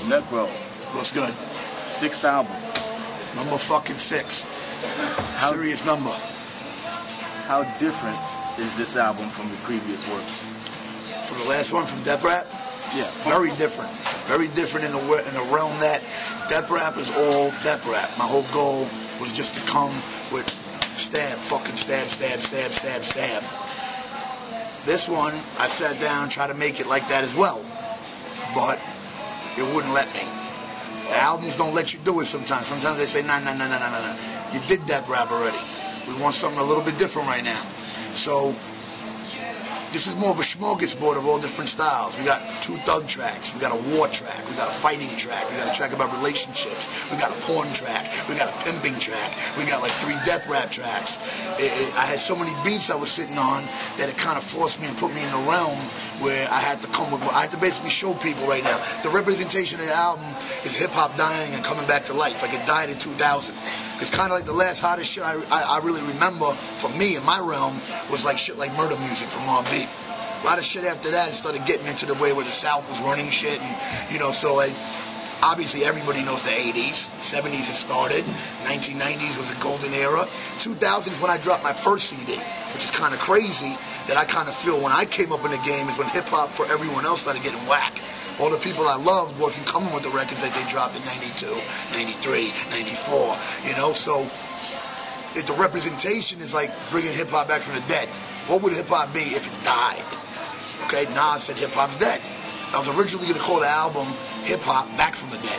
Necro. What's good? 6th album. Number fucking 6. Serious number. How different is this album from the previous work? From the last one, from Death Rap? Yeah. Very different. Very different in the realm that Death Rap is all Death Rap. My whole goal was just to come with stab, fucking stab, stab, stab, stab, stab. This one, I sat down, tried to make it like that as well, but it wouldn't let me. The albums don't let you do it sometimes. Sometimes they say, nah. You did Death Rap already. We want something a little bit different right now. So, this is more of a smorgasbord of all different styles. We got 2 thug tracks, we got a war track, we got a fighting track, we got a track about relationships, we got a porn track, we got a pimping track, we got like 3 death rap tracks. I had so many beats I was sitting on that it kind of forced me and put me in the realm where I had to come with, I had to basically show people right now. The representation of the album is hip-hop dying and coming back to life, like it died in 2000. It's kind of like the last hottest shit I really remember for me in my realm was like shit like Murder Music from R&B. A lot of shit after that, it started getting into the way where the South was running shit, and you know, so like obviously everybody knows the 80s, 70s it started, 1990s was a golden era, 2000s when I dropped my first CD, which is kind of crazy that I kind of feel when I came up in the game is when hip hop for everyone else started getting whack. All the people I loved wasn't coming with the records that they dropped in 92, 93, 94, you know, so the representation is like bringing hip hop back from the dead. What would hip hop be if it died? Okay, Nas said hip hop's dead. I was originally going to call the album Hip Hop Back from the Dead.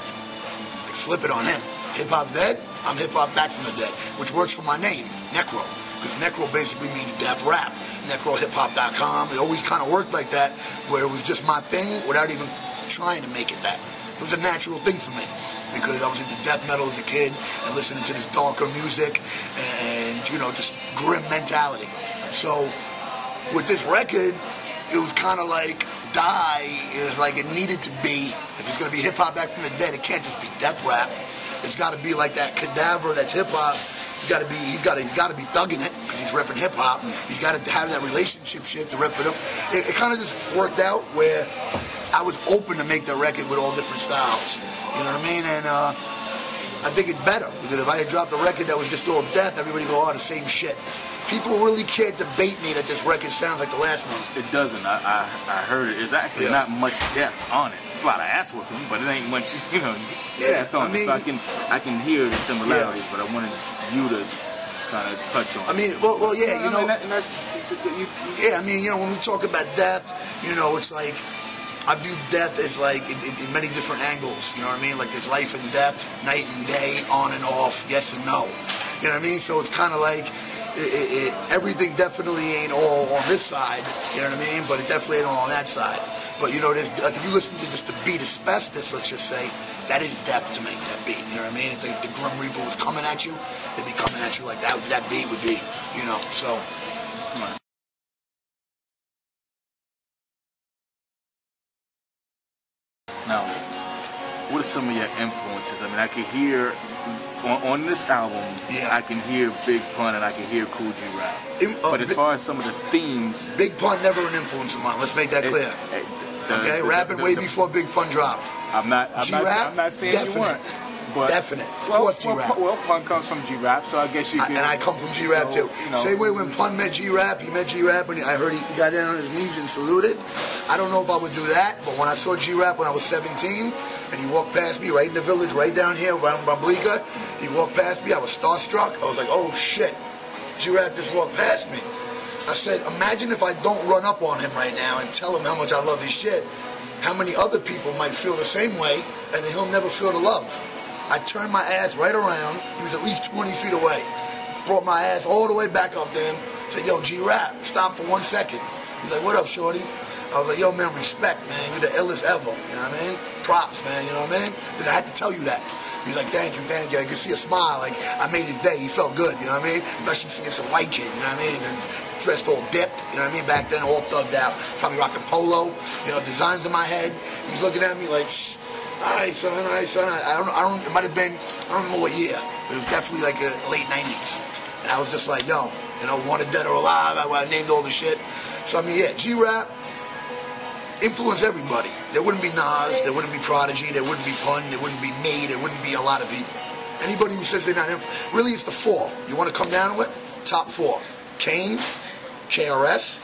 Like flip it on him. Hip hop's dead, I'm hip hop back from the dead, which works for my name, Necro. Because Necro basically means death rap. Necro.com. It always kind of worked like that, where it was just my thing without even trying to make it that. It was a natural thing for me because I was into death metal as a kid and listening to this darker music and, you know, just grim mentality. So with this record, it was kind of like die. It was like it needed to be, if it's going to be hip-hop back from the dead, it can't just be death rap. It's got to be like that cadaver that's hip-hop. He's got to be thugging it because he's repping hip-hop. He's got to have that relationship shit to rep for them. It kind of just worked out where I was open to make the record with all different styles. You know what I mean? And I think it's better because if I had dropped a record that was just all death, everybody would go, oh, the same shit. People really can't debate me that this record sounds like the last one. It doesn't. I heard it. There's actually not much depth on it. It's a lot of ass whooping, but it ain't much, you know. Yeah, I mean, so I can hear the similarities, but I wanted you to kind of touch on. I mean, well, yeah, you know. Yeah, I mean, you know, when we talk about death, you know, it's like I view death as like in many different angles. You know what I mean? Like there's life and death, night and day, on and off, yes and no. You know what I mean? So it's kind of like. Everything definitely ain't all on this side, you know what I mean? But it definitely ain't all on that side. But you know, there's, like if you listen to just the beat Asbestos, let's just say, that is death to make that beat, you know what I mean? It's like if the Grim Reaper was coming at you, they'd be coming at you like that beat would be, you know, so. Now, what are some of your influences? I mean, I can hear on this album, I can hear Big Pun and I can hear Cool G Rap. But as far as some of the themes, Big Pun never an influence of mine. Let's make that clear. Okay, rapping way before Big Pun dropped. I'm not saying definite. You weren't. But definite. Of course, G-Rap. Well, Pun comes from G-Rap, so I guess you can. And I come from G-Rap too. You know, same way when Pun met G-Rap, he met G-Rap and I heard he got down on his knees and saluted. I don't know if I would do that, but when I saw G-Rap when I was 17, and he walked past me right in the village, right down here, around Bamblika, he walked past me, I was starstruck. I was like, oh shit, G-Rap just walked past me. I said, imagine if I don't run up on him right now and tell him how much I love his shit. How many other people might feel the same way, and then he'll never feel the love. I turned my ass right around. He was at least 20 feet away. Brought my ass all the way back up to him. Said, yo, G-Rap, stop for 1 second. He's like, what up, shorty? I was like, yo, man, respect, man. You're the illest ever. You know what I mean? Props, man. You know what I mean? Because I had to tell you that. He's like, thank you, thank you. I could see a smile. Like, I made his day. He felt good. You know what I mean? Especially seeing some white kid. You know what I mean? And dressed all dipped. You know what I mean? Back then, all thugged out. Probably rocking polo. You know, designs in my head. He's looking at me like, shh. All right, son. I don't. It might have been. I don't know what year, but it was definitely like the late '90s. And I was just like, yo, you know, wanted dead or alive. I named all the shit. So I mean, yeah, G-Rap influenced everybody. There wouldn't be Nas, there wouldn't be Prodigy, there wouldn't be Pun, there wouldn't be me, there wouldn't be a lot of people. Anybody who says they're not really it's the four. You want to come down to it? Top four. Kane, KRS,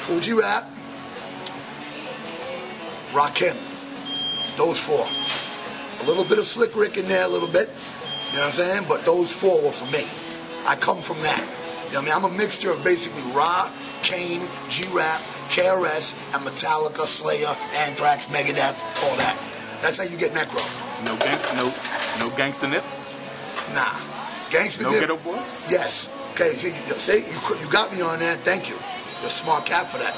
Cool G Rap, Rakim. Those four. A little bit of Slick Rick in there, a little bit. You know what I'm saying? But those four were for me. I come from that. You know what I mean? I'm a mixture of basically Ra, Kane, G-Rap, KRS, and Metallica, Slayer, Anthrax, Megadeth, all that. That's how you get Necro. No Gangsta Nip? Nah. Gangsta Nip? No Ghetto Boys? Yes. Okay, see, you got me on there. Thank you. You're a smart cat for that.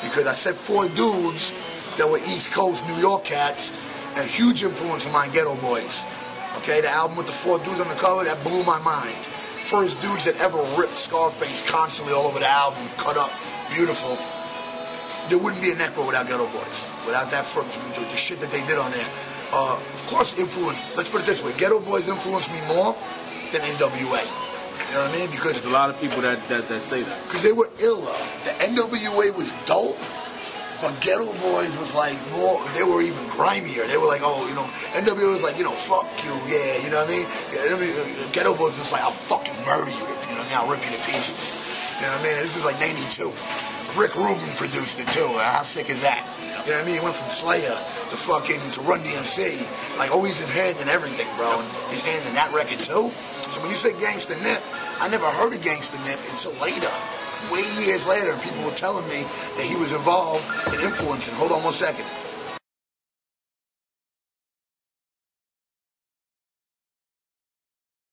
Because I said four dudes that were East Coast New York cats, and a huge influence of mine, Ghetto Boys. Okay, the album with the four dudes on the cover, that blew my mind. First dudes that ever ripped Scarface constantly all over the album, cut up, beautiful. There wouldn't be a Necro without Ghetto Boys. Without that, the shit that they did on there. Of course, influence, let's put it this way, Ghetto Boys influenced me more than NWA. You know what I mean? Because there's a lot of people that say that. Because they were iller. The NWA was dope. But Ghetto Boys was like more, they were even grimier. They were like, oh, you know, NWA was like, you know, fuck you, yeah, you know what I mean? Ghetto Boys was like, I'll fucking murder you, you know what I mean? I'll rip you to pieces. You know what I mean? And this is like 92. Rick Rubin produced it too. How sick is that? You know what I mean? He went from Slayer to Run DMC. Like, always his hand in everything, bro. And his hand in that record too. So when you say Gangsta Nip, I never heard of Gangsta Nip until later. Way years later, people were telling me that he was involved in influencing. Hold on one second.